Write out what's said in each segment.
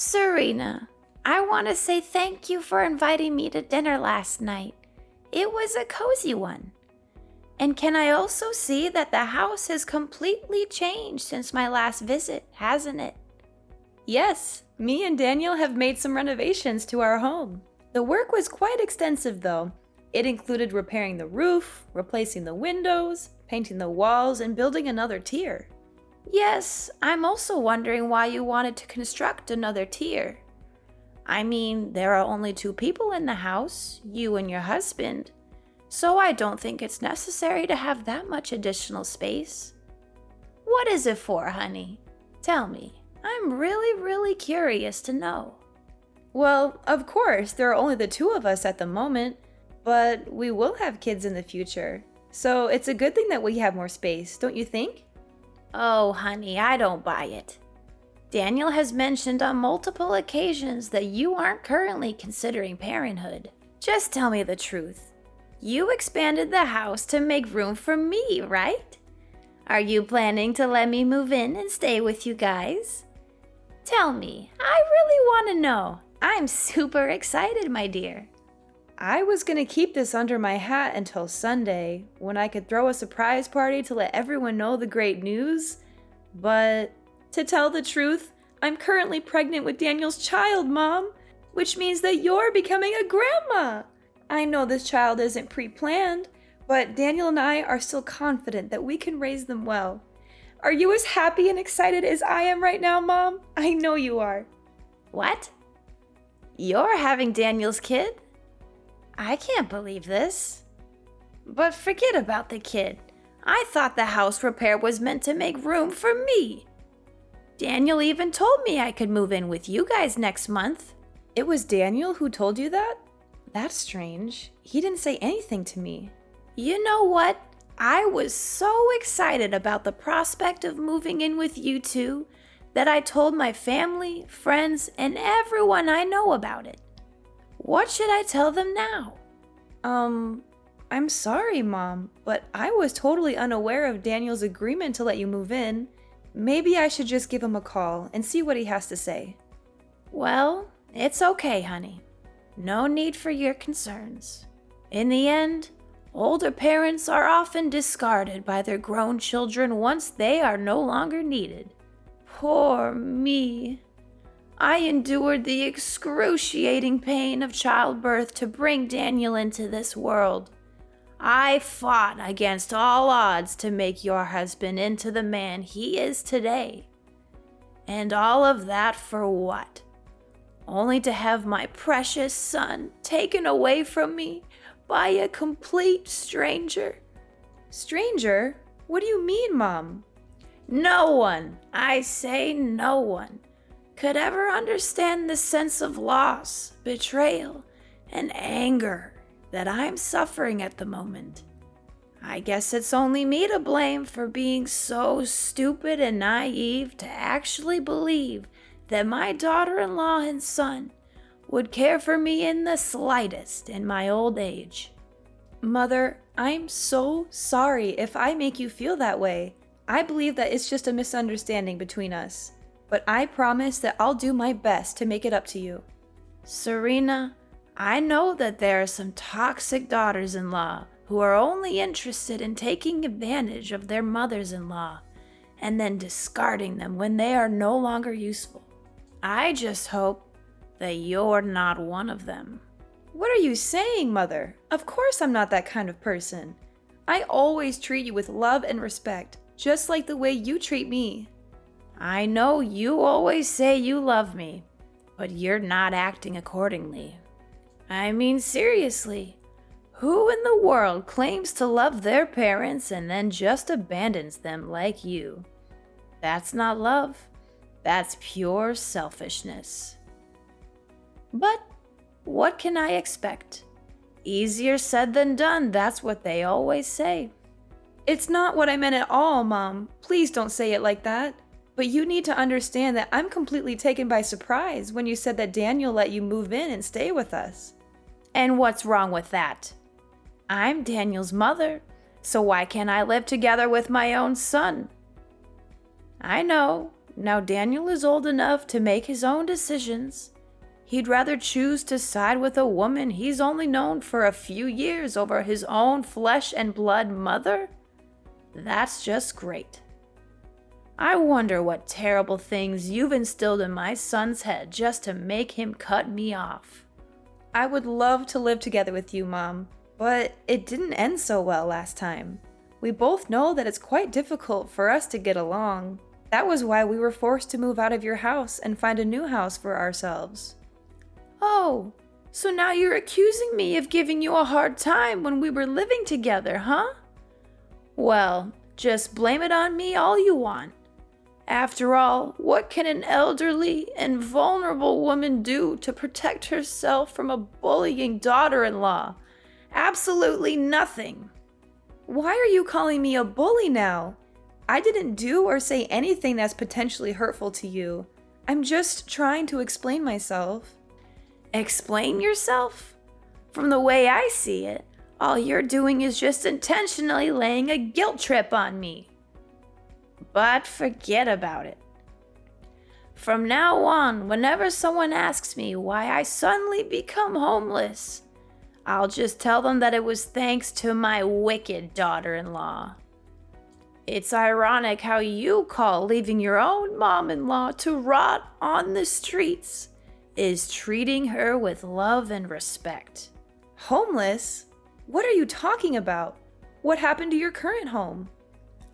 Serena, I want to say thank you for inviting me to dinner last night. It was a cozy one. And can I also see that the house has completely changed since my last visit, hasn't it? Yes, me and Daniel have made some renovations to our home. The work was quite extensive though. It included repairing the roof, replacing the windows, painting the walls, and building another tier. Yes, I'm also wondering why you wanted to construct another tier. I mean, there are only 2 people in the house, you and your husband, so I don't think it's necessary to have that much additional space. What is it for, honey? Tell me. I'm really curious to know. Well, of course, there are only the 2 of us at the moment, but we will have kids in the future. So it's a good thing that we have more space, don't you think? Oh, honey, I don't buy it. Daniel has mentioned on multiple occasions that you aren't currently considering parenthood. Just tell me the truth. You expanded the house to make room for me, right? Are you planning to let me move in and stay with you guys? Tell me, I really want to know. I'm super excited, my dear. I was gonna keep this under my hat until Sunday, when I could throw a surprise party to let everyone know the great news. But to tell the truth, I'm currently pregnant with Daniel's child, Mom, which means that you're becoming a grandma. I know this child isn't pre-planned, but Daniel and I are still confident that we can raise them well. Are you as happy and excited as I am right now, Mom? I know you are. What? You're having Daniel's kid? I can't believe this. But forget about the kid. I thought the house repair was meant to make room for me. Daniel even told me I could move in with you guys next month. It was Daniel who told you that? That's strange. He didn't say anything to me. You know what? I was so excited about the prospect of moving in with you two that I told my family, friends, and everyone I know about it. What should I tell them now? I'm sorry, Mom, but I was totally unaware of Daniel's agreement to let you move in. Maybe I should just give him a call and see what he has to say. Well, it's okay, honey. No need for your concerns. In the end, older parents are often discarded by their grown children once they are no longer needed. Poor me. I endured the excruciating pain of childbirth to bring Daniel into this world. I fought against all odds to make your husband into the man he is today. And all of that for what? Only to have my precious son taken away from me by a complete stranger. Stranger? What do you mean, Mom? No one, I say no one, could ever understand the sense of loss, betrayal, and anger that I'm suffering at the moment. I guess it's only me to blame for being so stupid and naive to actually believe that my daughter-in-law and son would care for me in the slightest in my old age. Mother, I'm so sorry if I make you feel that way. I believe that it's just a misunderstanding between us. But I promise that I'll do my best to make it up to you. Serena, I know that there are some toxic daughters-in-law who are only interested in taking advantage of their mothers-in-law and then discarding them when they are no longer useful. I just hope that you're not one of them. What are you saying, Mother? Of course I'm not that kind of person. I always treat you with love and respect, just like the way you treat me. I know you always say you love me, but you're not acting accordingly. I mean, seriously, who in the world claims to love their parents and then just abandons them like you? That's not love. That's pure selfishness. But what can I expect? Easier said than done, that's what they always say. It's not what I meant at all, Mom. Please don't say it like that. But you need to understand that I'm completely taken by surprise when you said that Daniel let you move in and stay with us. And what's wrong with that? I'm Daniel's mother, so why can't I live together with my own son? I know, Now Daniel is old enough to make his own decisions. He'd rather choose to side with a woman he's only known for a few years over his own flesh and blood mother? That's just great. I wonder what terrible things you've instilled in my son's head just to make him cut me off. I would love to live together with you, Mom, but it didn't end so well last time. We both know that it's quite difficult for us to get along. That was why we were forced to move out of your house and find a new house for ourselves. Oh, so now you're accusing me of giving you a hard time when we were living together, huh? Well, just blame it on me all you want. After all, what can an elderly and vulnerable woman do to protect herself from a bullying daughter-in-law? Absolutely nothing. Why are you calling me a bully now? I didn't do or say anything that's potentially hurtful to you. I'm just trying to explain myself. Explain yourself? From the way I see it, all you're doing is just intentionally laying a guilt trip on me. But forget about it. From now on, whenever someone asks me why I suddenly become homeless, I'll just tell them that it was thanks to my wicked daughter-in-law. It's ironic how you call leaving your own mom-in-law to rot on the streets is treating her with love and respect. Homeless? What are you talking about? What happened to your current home?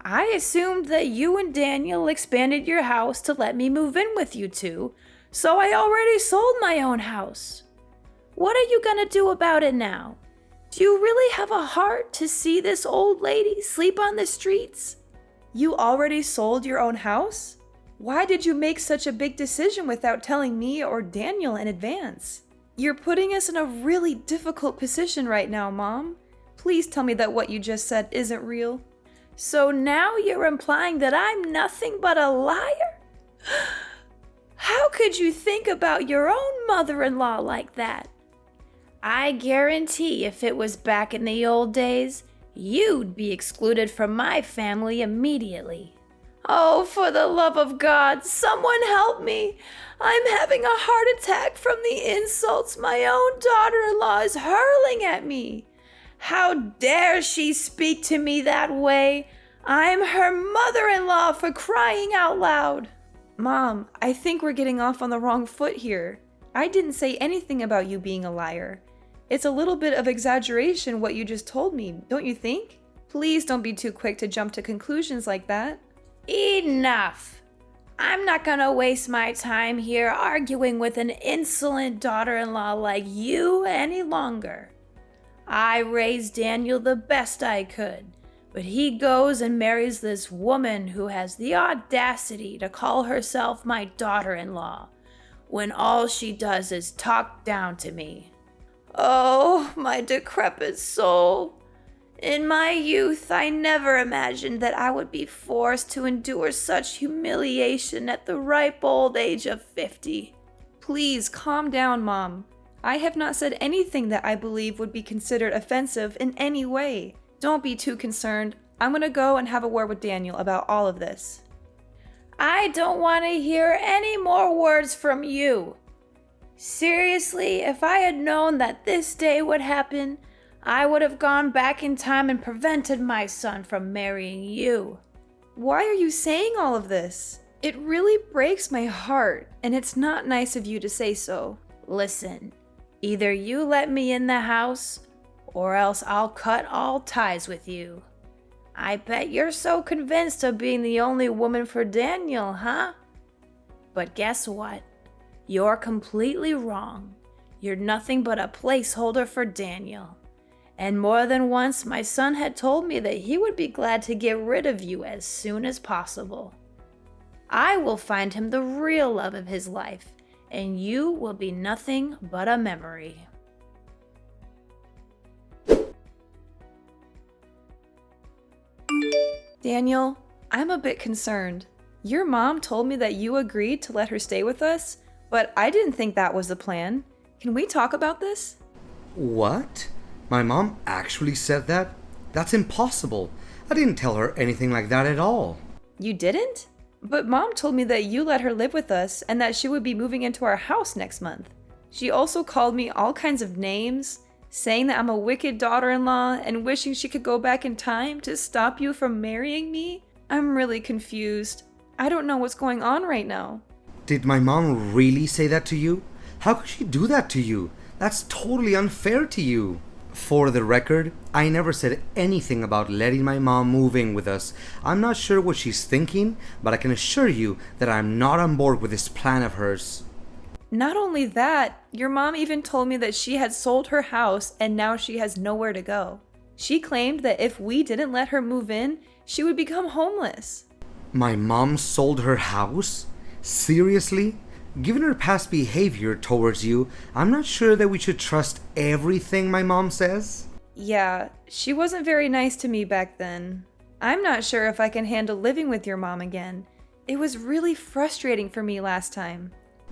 I assumed that you and Daniel expanded your house to let me move in with you two, so I already sold my own house. What are you gonna do about it now? Do you really have a heart to see this old lady sleep on the streets? You already sold your own house? Why did you make such a big decision without telling me or Daniel in advance? You're putting us in a really difficult position right now, Mom. Please tell me that what you just said isn't real. So now you're implying that I'm nothing but a liar? How could you think about your own mother-in-law like that? I guarantee if it was back in the old days, you'd be excluded from my family immediately. Oh, for the love of God, someone help me. I'm having a heart attack from the insults my own daughter-in-law is hurling at me. How dare she speak to me that way? I'm her mother-in-law, for crying out loud. Mom, I think we're getting off on the wrong foot here. I didn't say anything about you being a liar. It's a little bit of exaggeration what you just told me, don't you think? Please don't be too quick to jump to conclusions like that. Enough. I'm not gonna waste my time here arguing with an insolent daughter-in-law like you any longer. I raised Daniel the best I could, but he goes and marries this woman who has the audacity to call herself my daughter-in-law, when all she does is talk down to me. Oh, my decrepit soul. In my youth, I never imagined that I would be forced to endure such humiliation at the ripe old age of 50. Please calm down, Mom. I have not said anything that I believe would be considered offensive in any way. Don't be too concerned. I'm gonna go and have a word with Daniel about all of this. I don't want to hear any more words from you. Seriously, if I had known that this day would happen, I would have gone back in time and prevented my son from marrying you. Why are you saying all of this? It really breaks my heart, and it's not nice of you to say so. Listen, either you let me in the house, or else I'll cut all ties with you. I bet you're so convinced of being the only woman for Daniel, huh? But guess what? You're completely wrong. You're nothing but a placeholder for Daniel. And more than once, my son had told me that he would be glad to get rid of you as soon as possible. I will find him the real love of his life, and you will be nothing but a memory. Daniel, I'm a bit concerned. Your mom told me that you agreed to let her stay with us, but I didn't think that was the plan. Can we talk about this? What? My mom actually said that? That's impossible. I didn't tell her anything like that at all. You didn't? But Mom told me that you let her live with us and that she would be moving into our house next month. She also called me all kinds of names, saying that I'm a wicked daughter-in-law and wishing she could go back in time to stop you from marrying me. I'm really confused. I don't know what's going on right now. Did my mom really say that to you? How could she do that to you? That's totally unfair to you. For the record, I never said anything about letting my mom move in with us. I'm not sure what she's thinking, but I can assure you that I'm not on board with this plan of hers. Not only that, your mom even told me that she had sold her house and now she has nowhere to go. She claimed that if we didn't let her move in, she would become homeless. My mom sold her house? Seriously? Given her past behavior towards you, I'm not sure that we should trust everything my mom says. Yeah, she wasn't very nice to me back then. I'm not sure if I can handle living with your mom again. It was really frustrating for me last time.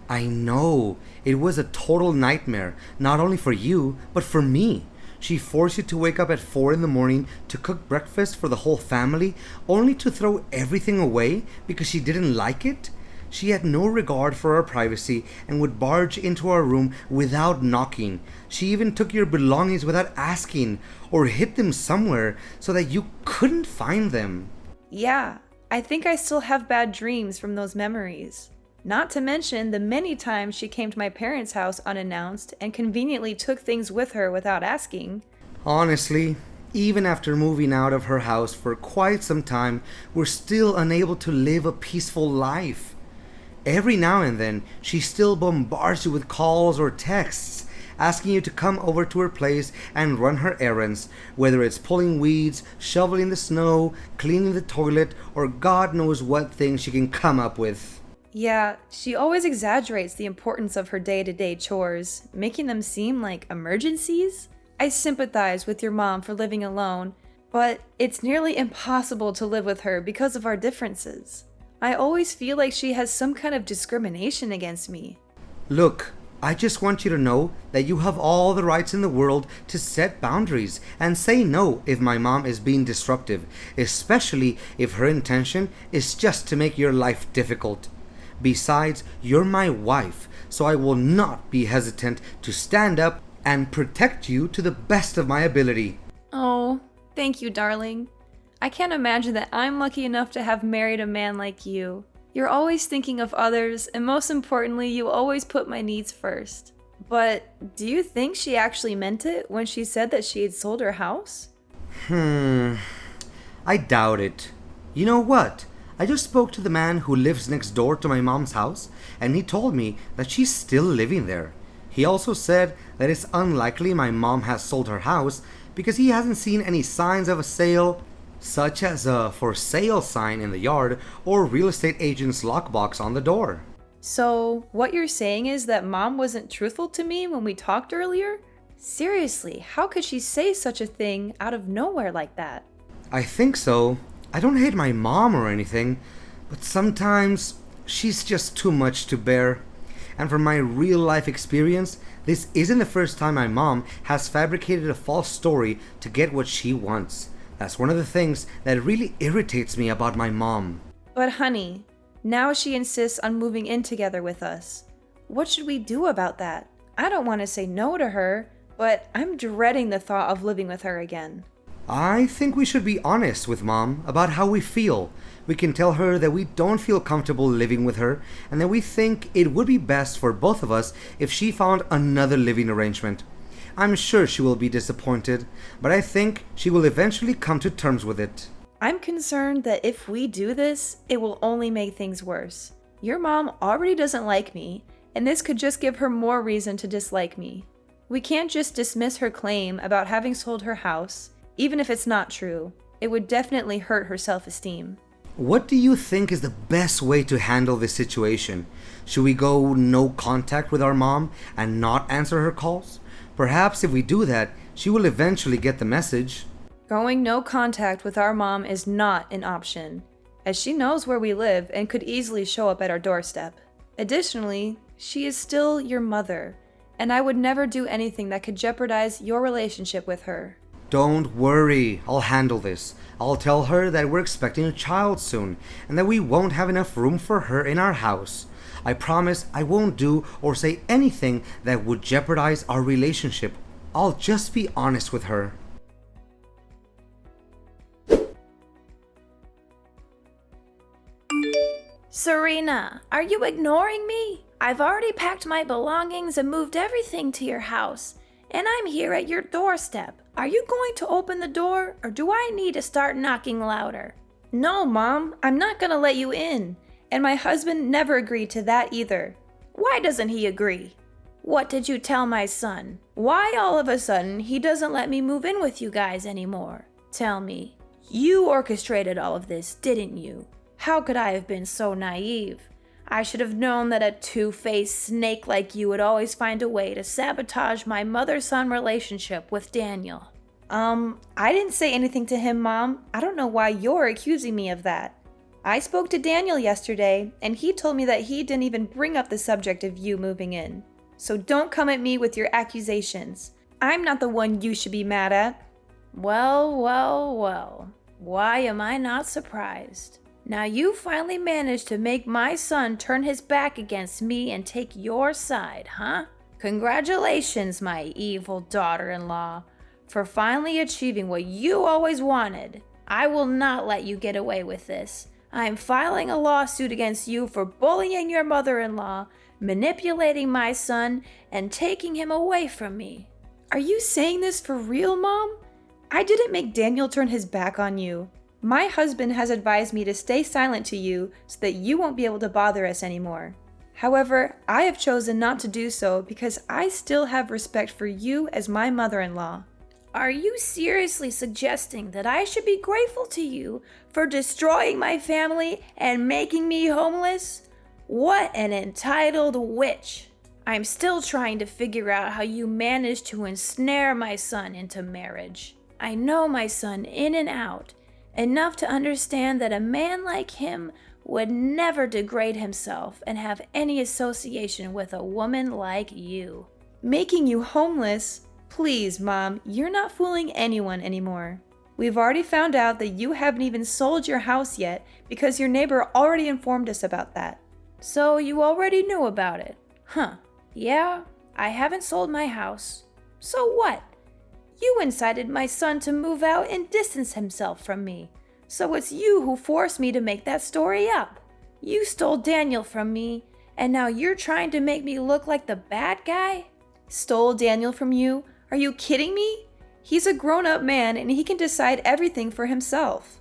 I know. It was a total nightmare, not only for you, but for me. She forced you to wake up at 4 in the morning to cook breakfast for the whole family, only to throw everything away because she didn't like it. She had no regard for our privacy and would barge into our room without knocking. She even took your belongings without asking, or hid them somewhere so that you couldn't find them. Yeah, I think I still have bad dreams from those memories. Not to mention the many times she came to my parents' house unannounced and conveniently took things with her without asking. Honestly, even after moving out of her house for quite some time, we're still unable to live a peaceful life. Every now and then, she still bombards you with calls or texts, asking you to come over to her place and run her errands, whether it's pulling weeds, shoveling the snow, cleaning the toilet, or God knows what thing she can come up with. Yeah, she always exaggerates the importance of her day-to-day chores, making them seem like emergencies. I sympathize with your mom for living alone, but it's nearly impossible to live with her because of our differences. I always feel like she has some kind of discrimination against me. Look, I just want you to know that you have all the rights in the world to set boundaries and say no if my mom is being disruptive, especially if her intention is just to make your life difficult. Besides, you're my wife, so I will not be hesitant to stand up and protect you to the best of my ability. Oh, thank you, darling. I can't imagine that I'm lucky enough to have married a man like you. You're always thinking of others, and most importantly, you always put my needs first. But do you think she actually meant it when she said that she had sold her house? I doubt it. You know what? I just spoke to the man who lives next door to my mom's house, and he told me that she's still living there. He also said that it's unlikely my mom has sold her house because he hasn't seen any signs of a sale, such as a for sale sign in the yard or real estate agent's lockbox on the door. So, what you're saying is that Mom wasn't truthful to me when we talked earlier? Seriously, how could she say such a thing out of nowhere like that? I think so. I don't hate my mom or anything, but sometimes she's just too much to bear. And from my real life experience, this isn't the first time my mom has fabricated a false story to get what she wants. That's one of the things that really irritates me about my mom. But honey, now she insists on moving in together with us. What should we do about that? I don't want to say no to her, but I'm dreading the thought of living with her again. I think we should be honest with Mom about how we feel. We can tell her that we don't feel comfortable living with her and that we think it would be best for both of us if she found another living arrangement. I'm sure she will be disappointed, but I think she will eventually come to terms with it. I'm concerned that if we do this, it will only make things worse. Your mom already doesn't like me, and this could just give her more reason to dislike me. We can't just dismiss her claim about having sold her house, even if it's not true. It would definitely hurt her self-esteem. What do you think is the best way to handle this situation? Should we go no contact with our mom and not answer her calls? Perhaps if we do that, she will eventually get the message. Going no contact with our mom is not an option, as she knows where we live and could easily show up at our doorstep. Additionally, she is still your mother, and I would never do anything that could jeopardize your relationship with her. Don't worry, I'll handle this. I'll tell her that we're expecting a child soon and that we won't have enough room for her in our house. I promise I won't do or say anything that would jeopardize our relationship. I'll just be honest with her. Serena, are you ignoring me? I've already packed my belongings and moved everything to your house, and I'm here at your doorstep. Are you going to open the door, or do I need to start knocking louder? No, Mom, I'm not gonna let you in. And my husband never agreed to that either. Why doesn't he agree? What did you tell my son? Why all of a sudden he doesn't let me move in with you guys anymore? Tell me, you orchestrated all of this, didn't you? How could I have been so naive? I should have known that a two-faced snake like you would always find a way to sabotage my mother-son relationship with Daniel. I didn't say anything to him, Mom. I don't know why you're accusing me of that. I spoke to Daniel yesterday, and he told me that he didn't even bring up the subject of you moving in. So don't come at me with your accusations. I'm not the one you should be mad at. Well, well, well. Why am I not surprised? Now you finally managed to make my son turn his back against me and take your side, huh? Congratulations, my evil daughter-in-law, for finally achieving what you always wanted. I will not let you get away with this. I am filing a lawsuit against you for bullying your mother-in-law, manipulating my son, and taking him away from me. Are you saying this for real, Mom? I didn't make Daniel turn his back on you. My husband has advised me to stay silent to you so that you won't be able to bother us anymore. However, I have chosen not to do so because I still have respect for you as my mother-in-law. Are you seriously suggesting that I should be grateful to you for destroying my family and making me homeless? What an entitled witch! I'm still trying to figure out how you managed to ensnare my son into marriage. I know my son in and out, enough to understand that a man like him would never degrade himself and have any association with a woman like you. Making you homeless? Please, Mom, you're not fooling anyone anymore. We've already found out that you haven't even sold your house yet because your neighbor already informed us about that. So you already knew about it? Huh. Yeah, I haven't sold my house. So what? You incited my son to move out and distance himself from me. So it's you who forced me to make that story up. You stole Daniel from me, and now you're trying to make me look like the bad guy? Stole Daniel from you? Are you kidding me? He's a grown-up man and he can decide everything for himself.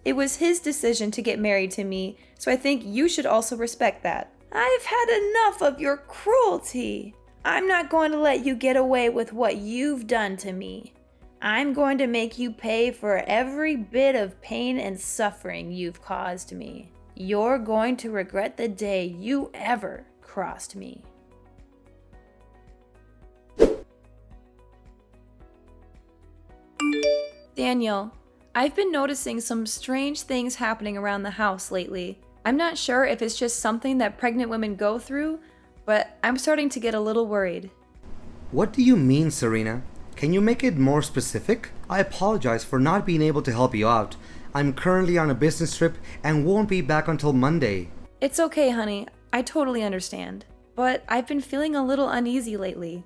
It was his decision to get married to me, so I think you should also respect that. I've had enough of your cruelty. I'm not going to let you get away with what you've done to me. I'm going to make you pay for every bit of pain and suffering you've caused me. You're going to regret the day you ever crossed me. Daniel, I've been noticing some strange things happening around the house lately. I'm not sure if it's just something that pregnant women go through, but I'm starting to get a little worried. What do you mean, Serena? Can you make it more specific? I apologize for not being able to help you out. I'm currently on a business trip and won't be back until Monday. It's okay, honey. I totally understand. But I've been feeling a little uneasy lately.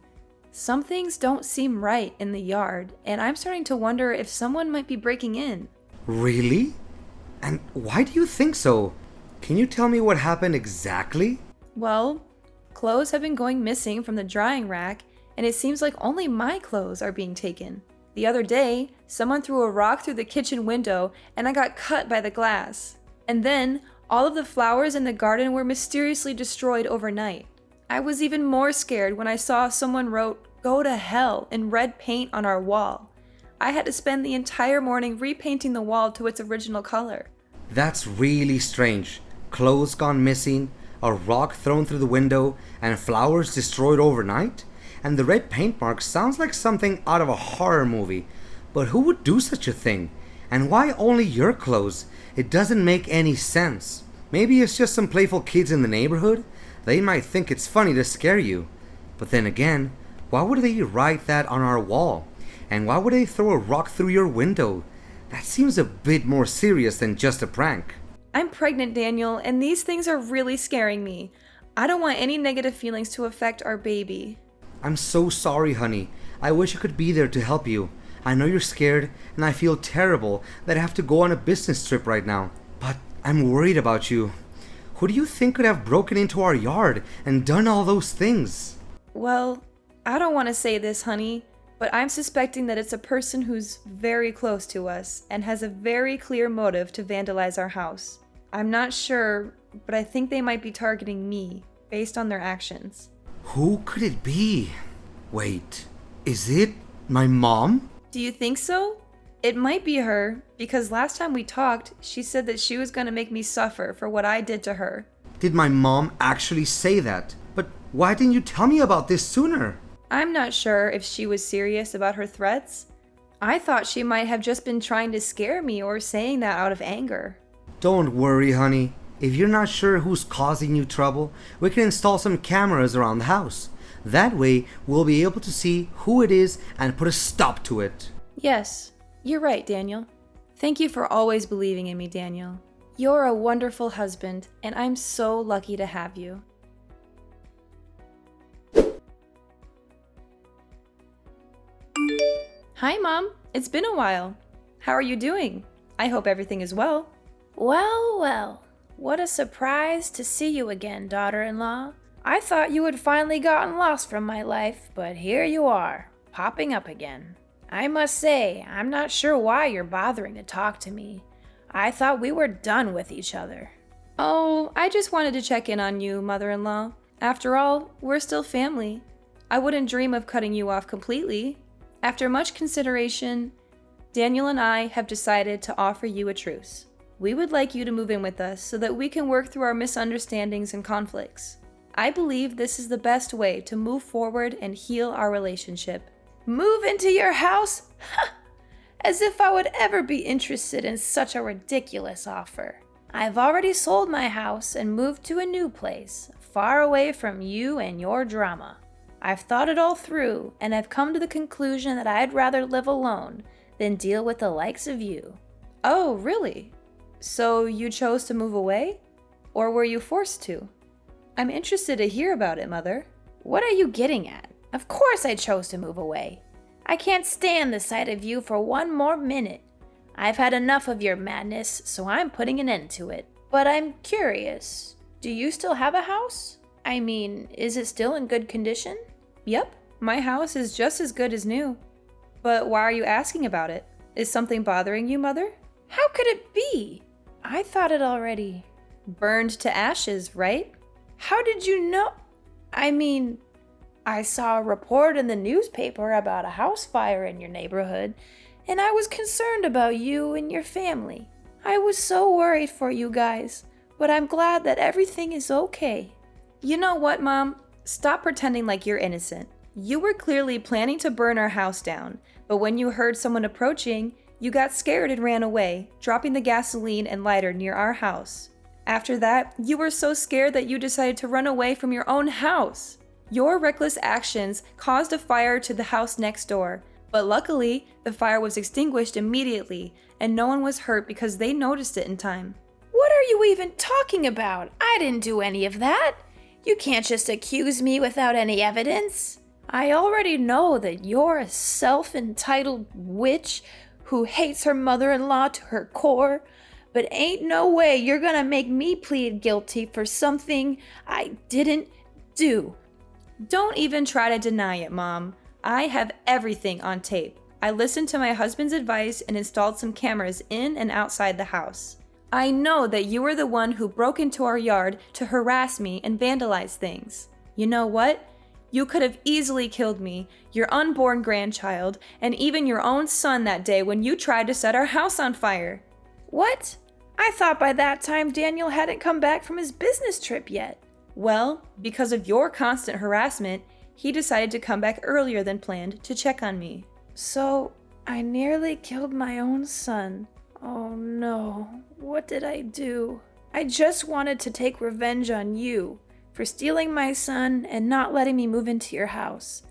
Some things don't seem right in the yard, and I'm starting to wonder if someone might be breaking in. Really? And why do you think so? Can you tell me what happened exactly? Well, clothes have been going missing from the drying rack, and it seems like only my clothes are being taken. The other day, someone threw a rock through the kitchen window, and I got cut by the glass. And then, all of the flowers in the garden were mysteriously destroyed overnight. I was even more scared when I saw someone wrote, "Go to hell," in red paint on our wall. I had to spend the entire morning repainting the wall to its original color. That's really strange. Clothes gone missing, a rock thrown through the window, and flowers destroyed overnight? And the red paint mark sounds like something out of a horror movie. But who would do such a thing? And why only your clothes? It doesn't make any sense. Maybe it's just some playful kids in the neighborhood? They might think it's funny to scare you. But then again, why would they write that on our wall? And why would they throw a rock through your window? That seems a bit more serious than just a prank. I'm pregnant, Daniel, and these things are really scaring me. I don't want any negative feelings to affect our baby. I'm so sorry, honey. I wish I could be there to help you. I know you're scared, and I feel terrible that I have to go on a business trip right now. But I'm worried about you. Who do you think could have broken into our yard and done all those things? Well, I don't want to say this, honey, but I'm suspecting that it's a person who's very close to us and has a very clear motive to vandalize our house. I'm not sure, but I think they might be targeting me based on their actions. Who could it be? Wait, is it my mom? Do you think so? It might be her, because last time we talked, she said that she was going to make me suffer for what I did to her. Did my mom actually say that? But why didn't you tell me about this sooner? I'm not sure if she was serious about her threats. I thought she might have just been trying to scare me or saying that out of anger. Don't worry, honey. If you're not sure who's causing you trouble, we can install some cameras around the house. That way, we'll be able to see who it is and put a stop to it. Yes, you're right, Daniel. Thank you for always believing in me, Daniel. You're a wonderful husband, and I'm so lucky to have you. Hi, Mom. It's been a while. How are you doing? I hope everything is well. Well, well, what a surprise to see you again, daughter-in-law. I thought you had finally gotten lost from my life, but here you are, popping up again. I must say, I'm not sure why you're bothering to talk to me. I thought we were done with each other. Oh, I just wanted to check in on you, mother-in-law. After all, we're still family. I wouldn't dream of cutting you off completely. After much consideration, Daniel and I have decided to offer you a truce. We would like you to move in with us so that we can work through our misunderstandings and conflicts. I believe this is the best way to move forward and heal our relationship. Move into your house? As if I would ever be interested in such a ridiculous offer. I've already sold my house and moved to a new place, far away from you and your drama. I've thought it all through, and I've come to the conclusion that I'd rather live alone than deal with the likes of you. Oh, really? So you chose to move away? Or were you forced to? I'm interested to hear about it, Mother. What are you getting at? Of course I chose to move away. I can't stand the sight of you for one more minute. I've had enough of your madness, so I'm putting an end to it. But I'm curious, do you still have a house? I mean, is it still in good condition? Yep, my house is just as good as new. But why are you asking about it? Is something bothering you, Mother? How could it be? I thought it already burned to ashes, right? How did you know? I mean, I saw a report in the newspaper about a house fire in your neighborhood, and I was concerned about you and your family. I was so worried for you guys, but I'm glad that everything is okay. You know what, Mom? Stop pretending like you're innocent. You were clearly planning to burn our house down, but when you heard someone approaching, you got scared and ran away, dropping the gasoline and lighter near our house. After that, you were so scared that you decided to run away from your own house. Your reckless actions caused a fire to the house next door, but luckily, the fire was extinguished immediately, and no one was hurt because they noticed it in time. What are you even talking about? I didn't do any of that. You can't just accuse me without any evidence. I already know that you're a self-entitled witch who hates her mother-in-law to her core, but ain't no way you're gonna make me plead guilty for something I didn't do. Don't even try to deny it, Mom. I have everything on tape. I listened to my husband's advice and installed some cameras in and outside the house. I know that you were the one who broke into our yard to harass me and vandalize things. You know what? You could have easily killed me, your unborn grandchild, and even your own son that day when you tried to set our house on fire. What? I thought by that time Daniel hadn't come back from his business trip yet. Well, because of your constant harassment, he decided to come back earlier than planned to check on me. So, I nearly killed my own son. Oh no, what did I do? I just wanted to take revenge on you for stealing my son and not letting me move into your house.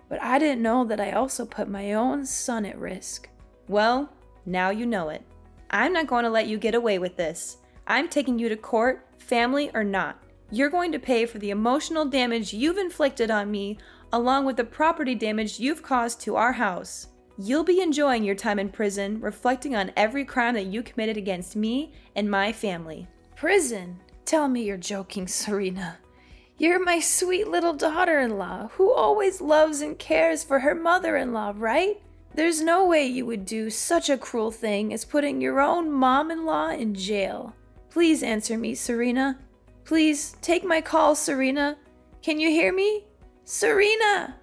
but I didn't know that I also put my own son at risk. Well, now you know it. I'm not going to let you get away with this. I'm taking you to court, family or not. You're going to pay for the emotional damage you've inflicted on me, along with the property damage you've caused to our house. You'll be enjoying your time in prison, reflecting on every crime that you committed against me and my family. Prison? Tell me you're joking, Serena. You're my sweet little daughter-in-law who always loves and cares for her mother-in-law, right? There's no way you would do such a cruel thing as putting your own mom-in-law in jail. Please answer me, Serena. Please take my call, Serena. Can you hear me? Serena!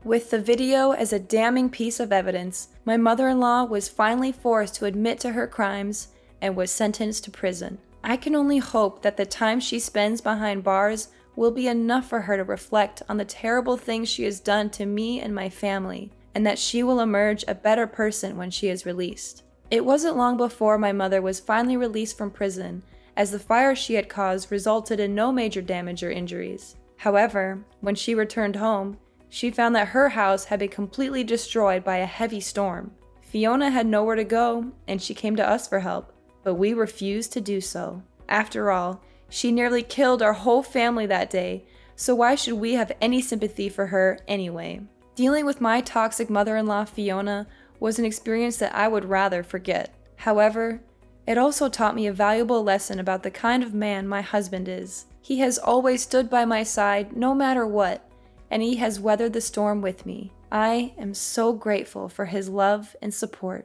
With the video as a damning piece of evidence, my mother-in-law was finally forced to admit to her crimes and was sentenced to prison. I can only hope that the time she spends behind bars will be enough for her to reflect on the terrible things she has done to me and my family, and that she will emerge a better person when she is released. It wasn't long before my mother was finally released from prison, as the fire she had caused resulted in no major damage or injuries. However, when she returned home, she found that her house had been completely destroyed by a heavy storm. Fiona had nowhere to go, and she came to us for help, but we refused to do so. After all, she nearly killed our whole family that day, so why should we have any sympathy for her anyway? Dealing with my toxic mother-in-law, Fiona, was an experience that I would rather forget. However, it also taught me a valuable lesson about the kind of man my husband is. He has always stood by my side no matter what, and he has weathered the storm with me. I am so grateful for his love and support.